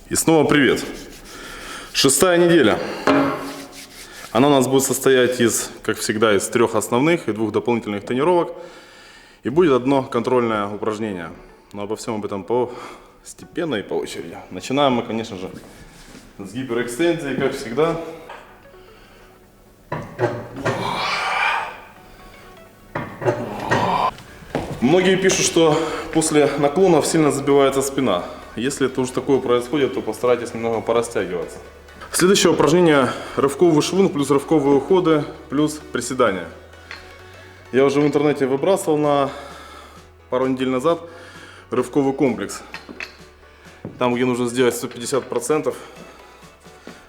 И снова привет. 6-я неделя. Она у нас будет состоять из, как всегда, из 3 основных и 2 дополнительных тренировок. И будет одно контрольное упражнение. Но обо всем об этом постепенно и по очереди. Начинаем мы, конечно же, с гиперэкстензии, как всегда. Многие пишут, что после наклонов сильно забивается спина. Если это уж такое происходит, то постарайтесь немного порастягиваться. Следующее упражнение – рывковый швунг плюс рывковые уходы плюс приседания. Я уже в интернете выбрасывал на пару недель назад рывковый комплекс. Там, где нужно сделать 150%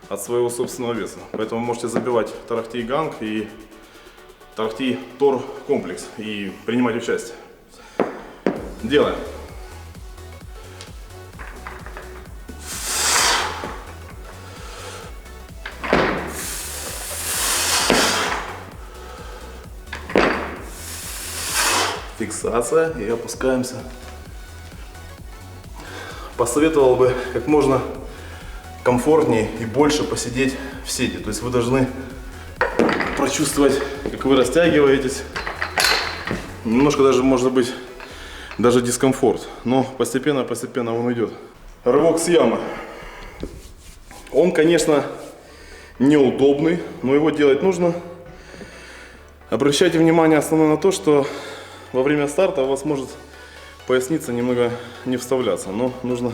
от своего собственного веса. Поэтому можете забивать тарахти ганг и тарахти тор комплекс и принимать участие. Делаем. Фиксация и опускаемся. Посоветовал бы как можно комфортнее и больше посидеть в седе. То есть вы должны прочувствовать, как вы растягиваетесь. Немножко даже, может быть, даже дискомфорт. Но постепенно он идет. Рывок с ямы. Он, конечно, неудобный, но его делать нужно. Обращайте внимание основное на то, что во время старта у вас может поясница немного не вставляться, но нужно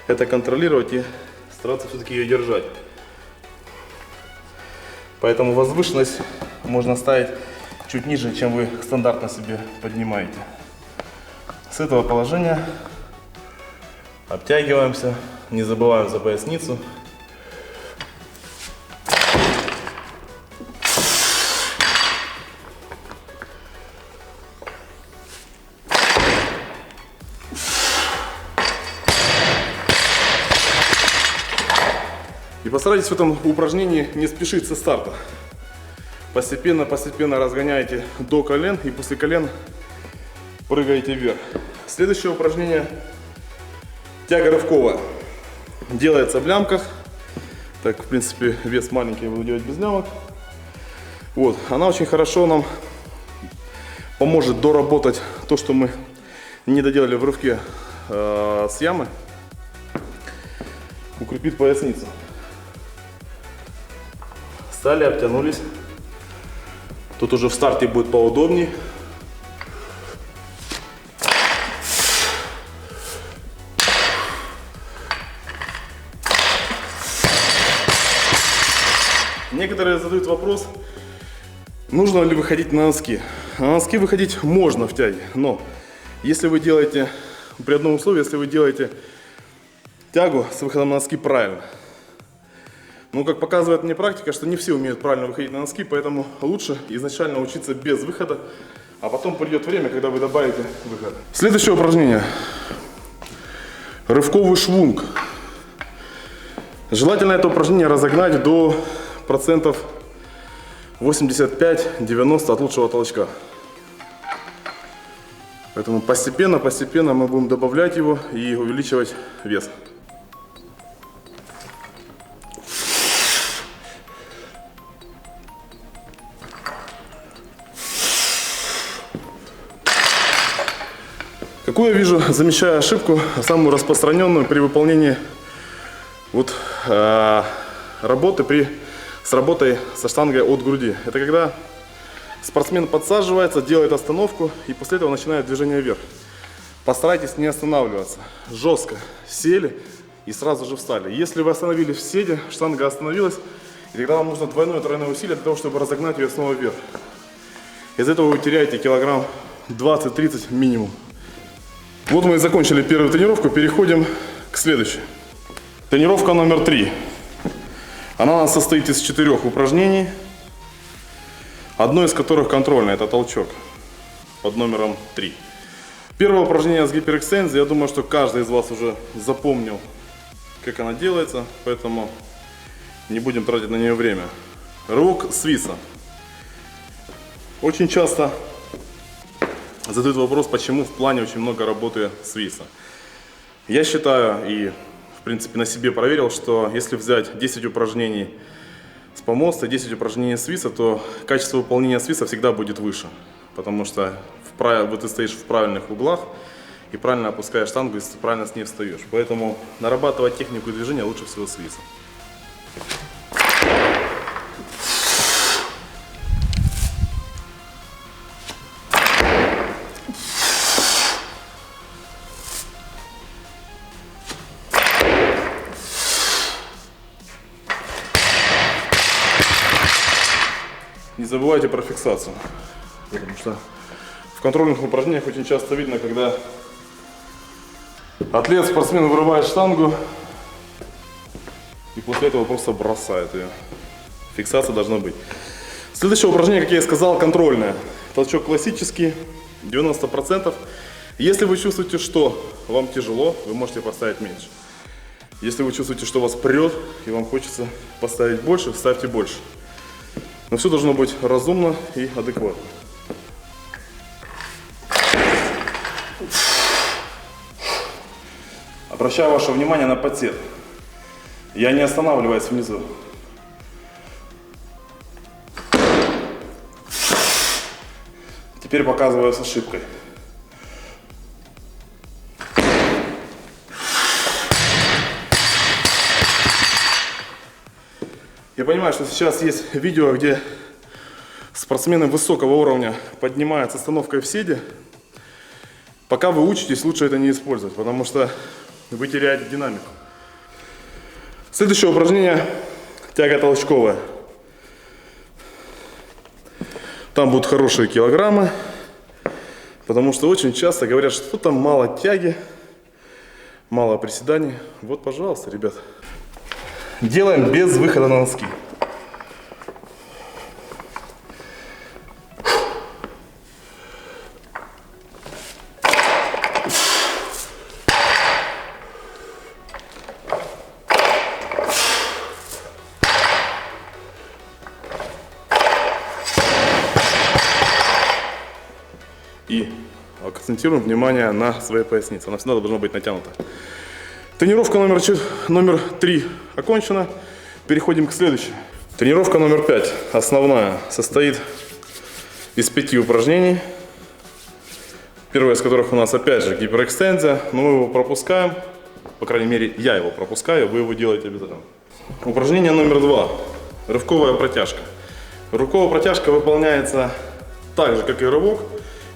это контролировать и стараться все-таки ее держать. Поэтому возвышенность можно ставить чуть ниже, чем вы стандартно себе поднимаете. С этого положения обтягиваемся, не забываем за поясницу. И постарайтесь в этом упражнении не спешить со старта. Постепенно разгоняйте до колен и после колен прыгаете вверх. Следующее упражнение – тяга рывковая. Делается в лямках. Так, в принципе, вес маленький, я буду делать без лямок. Вот. Она очень хорошо нам поможет доработать то, что мы не доделали в рывке с ямы. Укрепит поясницу. Встали, обтянулись. Тут уже в старте будет поудобнее. Некоторые задают вопрос, нужно ли выходить на носки. На носки выходить можно в тяге, но если вы делаете, при одном условии, если вы делаете тягу с выходом на носки правильно. Но как показывает мне практика, что не все умеют правильно выходить на носки, поэтому лучше изначально учиться без выхода, а потом придет время, когда вы добавите выход. Следующее упражнение. Рывковый швунг. Желательно это упражнение разогнать до процентов 85-90 от лучшего толчка. Поэтому постепенно мы будем добавлять его и увеличивать вес. Какую я вижу, замечаю ошибку, самую распространенную при выполнении работы с работой со штангой от груди. Это когда спортсмен подсаживается, делает остановку и после этого начинает движение вверх. Постарайтесь не останавливаться. Жестко сели и сразу же встали. Если вы остановились в седе, штанга остановилась, и тогда вам нужно двойное-тройное усилие для того, чтобы разогнать ее снова вверх. Из этого вы теряете килограмм 20-30 минимум. Вот мы и закончили первую тренировку, переходим к следующей. Тренировка номер 3. Она у нас состоит из 4 упражнений, одно из которых контрольное, это толчок под номером 3. Первое упражнение с гиперэкстензией, я думаю, что каждый из вас уже запомнил, как она делается, поэтому не будем тратить на нее время. Рывок свиса. Очень часто задают вопрос, почему в плане очень много работы свиса. Я считаю, и в принципе, на себе проверил, что если взять 10 упражнений с помоста, 10 упражнений свиса, то качество выполнения свиса всегда будет выше. Потому что ты стоишь в правильных углах и правильно опускаешь штангу, и правильно с ней встаешь. Поэтому нарабатывать технику движения лучше всего с висом. Не забывайте про фиксацию, потому что в контрольных упражнениях очень часто видно, когда атлет, спортсмен вырывает штангу и после этого просто бросает ее. Фиксация должна быть. Следующее упражнение, как я и сказал, контрольное. Толчок классический, 90%. Если вы чувствуете, что вам тяжело, вы можете поставить меньше. Если вы чувствуете, что вас прет и вам хочется поставить больше, ставьте больше. Но все должно быть разумно и адекватно. Обращаю ваше внимание на подсед. Я не останавливаюсь внизу. Теперь показываю с ошибкой. Я понимаю, что сейчас есть видео, где спортсмены высокого уровня поднимают с остановкой в седе. Пока вы учитесь, лучше это не использовать, потому что вы теряете динамику. Следующее упражнение – тяга толчковая. Там будут хорошие килограммы, потому что очень часто говорят, что там мало тяги, мало приседаний. Вот, пожалуйста, ребят. Делаем без выхода на носки. И акцентируем внимание на своей пояснице. Она всегда должна быть натянута. Тренировка номер 3 окончена. Переходим к следующей. Тренировка номер 5, основная, состоит из 5 упражнений. Первое из которых у нас опять же гиперэкстензия, но мы его пропускаем. По крайней мере, я его пропускаю, вы его делаете обязательно. Упражнение номер 2. Рывковая протяжка. Рывковая протяжка выполняется так же, как и рывок.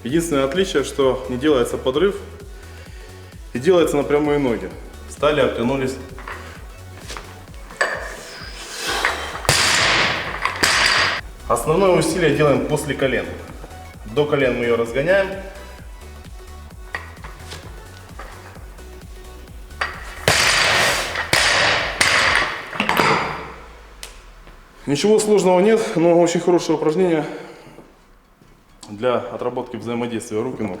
Единственное отличие, что не делается подрыв и делается на прямые ноги. Встали, обтянулись. Основное усилие делаем после колен. До колен мы ее разгоняем. Ничего сложного нет, но очень хорошее упражнение для отработки взаимодействия рук и ног.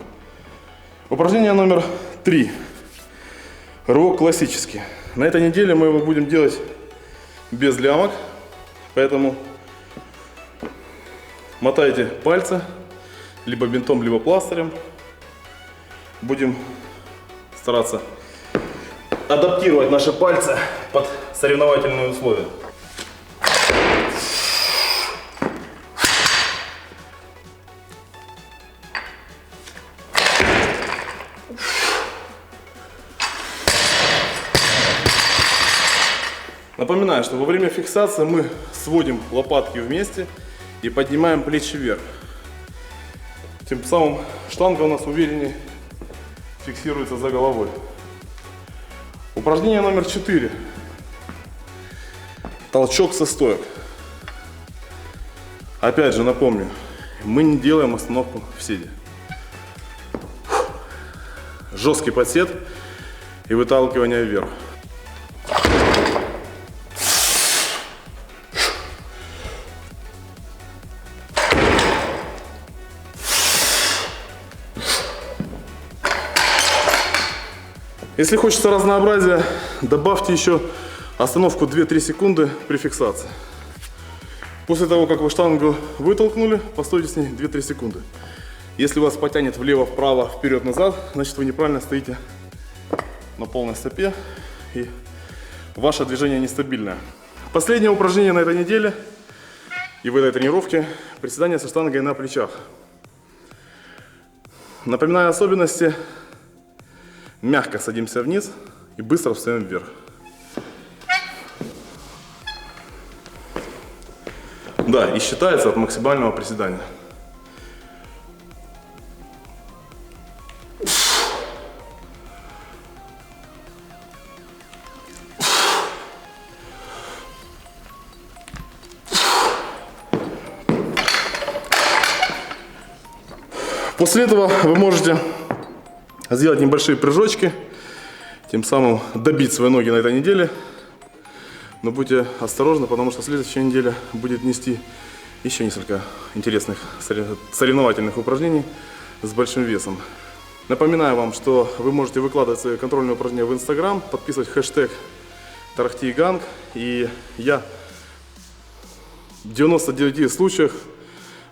Упражнение номер 3. Рывок классический. На этой неделе мы его будем делать без лямок, поэтому мотайте пальцы, либо бинтом, либо пластырем. Будем стараться адаптировать наши пальцы под соревновательные условия. Напоминаю, что во время фиксации мы сводим лопатки вместе и поднимаем плечи вверх. Тем самым штанга у нас увереннее фиксируется за головой. Упражнение номер 4. Толчок со стоек. Опять же напомню, мы не делаем остановку в седе. Жесткий подсед и выталкивание вверх. Если хочется разнообразия, добавьте еще остановку 2-3 секунды при фиксации. После того, как вы штангу вытолкнули, постойте с ней 2-3 секунды. Если вас потянет влево, вправо, вперед, назад, значит вы неправильно стоите на полной стопе и ваше движение нестабильное. Последнее упражнение на этой неделе и в этой тренировке – приседания со штангой на плечах. Напоминаю особенности. Мягко садимся вниз и быстро встаем вверх. Да, и считается от максимального приседания. После этого вы можете сделать небольшие прыжочки, тем самым добить свои ноги на этой неделе. Но будьте осторожны, потому что следующая неделя будет нести еще несколько интересных соревновательных упражнений с большим весом. Напоминаю вам, что вы можете выкладывать свои контрольные упражнения в Instagram, подписывать хэштег #TarахтиGang, и я в 99 случаях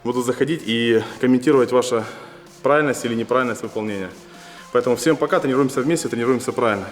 буду заходить и комментировать ваша правильность или неправильность выполнения. Поэтому всем пока, тренируемся вместе, тренируемся правильно.